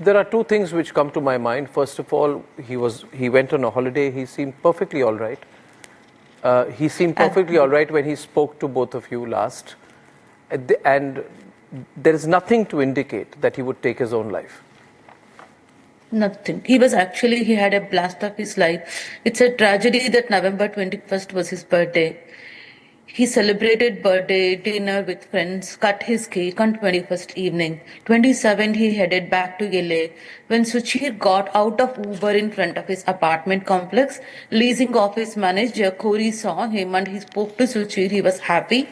There are two things which come to my mind. First of all, he went on a holiday. He seemed perfectly all right. He seemed perfectly all right when he spoke to both of you last. And there is nothing to indicate that he would take his own life. Nothing. He had a blast of his life. It's a tragedy that November 21st was his birthday. He celebrated birthday dinner with friends, cut his cake on 21st evening. 27th, he headed back to LA. When Suchir got out of Uber in front of his apartment complex, leasing office manager Corey saw him and he spoke to Suchir. He was happy.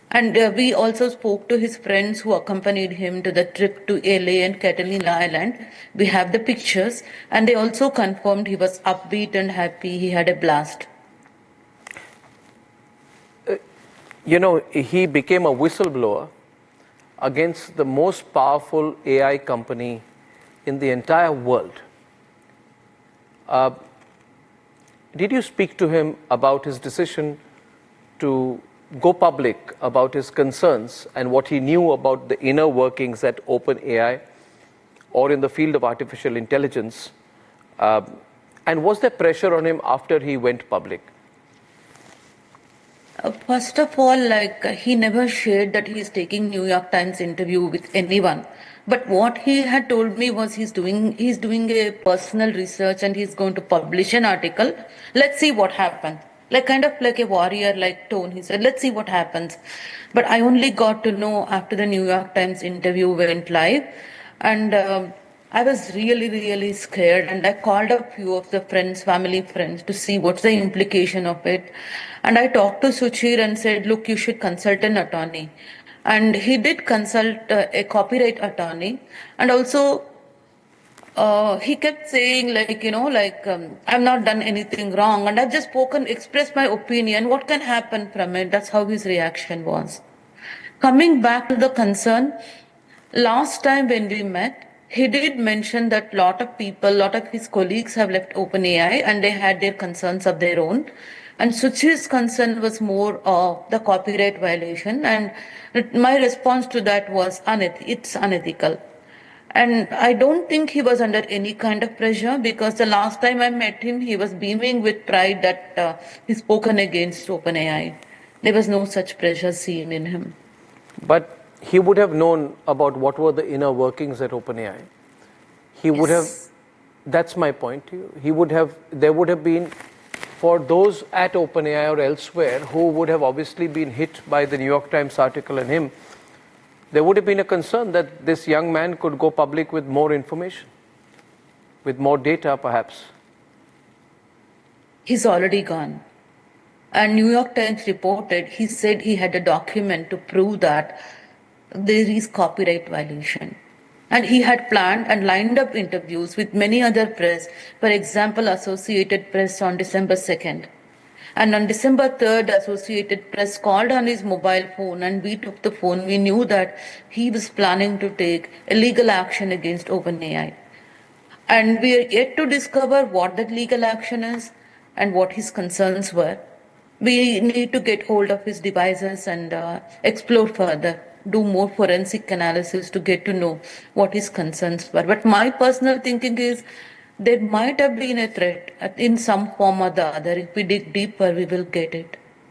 And we also spoke to his friends who accompanied him to the trip to LA and Catalina Island. We have the pictures, and they also confirmed he was upbeat and happy. He had a blast. He became a whistleblower against the most powerful AI company in the entire world. Did you speak to him about his decision to go public, about his concerns and what he knew about the inner workings at OpenAI or in the field of artificial intelligence? And was there pressure on him after he went public? First of all, he never shared that he's taking New York Times interview with anyone. But what he had told me was he's doing a personal research and he's going to publish an article. Let's see what happens. Kind of like a warrior-like tone. He said, let's see what happens. But I only got to know after the New York Times interview went live. And I was really, really scared. And I called a few of the family friends, to see what's the implication of it. And I talked to Suchir and said, look, you should consult an attorney. And he did consult a copyright attorney. And also, he kept saying, I've not done anything wrong. And I've just expressed my opinion. What can happen from it? That's how his reaction was. Coming back to the concern, last time when we met, he did mention that lot of his colleagues have left OpenAI and they had their concerns of their own. And Suchir's concern was more of the copyright violation. And my response to that was, it's unethical. And I don't think he was under any kind of pressure, because the last time I met him, he was beaming with pride that he's spoken against OpenAI. There was no such pressure seen in him. But he would have known about what were the inner workings at OpenAI. He would have, that's my point to you. There would have been, for those at OpenAI or elsewhere who would have obviously been hit by the New York Times article and him, there would have been a concern that this young man could go public with more information, with more data perhaps. He's already gone. And New York Times reported, he said he had a document to prove that there is copyright violation. And he had planned and lined up interviews with many other press, for example, Associated Press on December 2nd. And on December 3rd, Associated Press called on his mobile phone and we took the phone. We knew that he was planning to take a legal action against OpenAI. And we are yet to discover what that legal action is and what his concerns were. We need to get hold of his devices and explore further, do more forensic analysis to get to know what his concerns were. But my personal thinking is there might have been a threat in some form or the other. If we dig deeper, we will get it.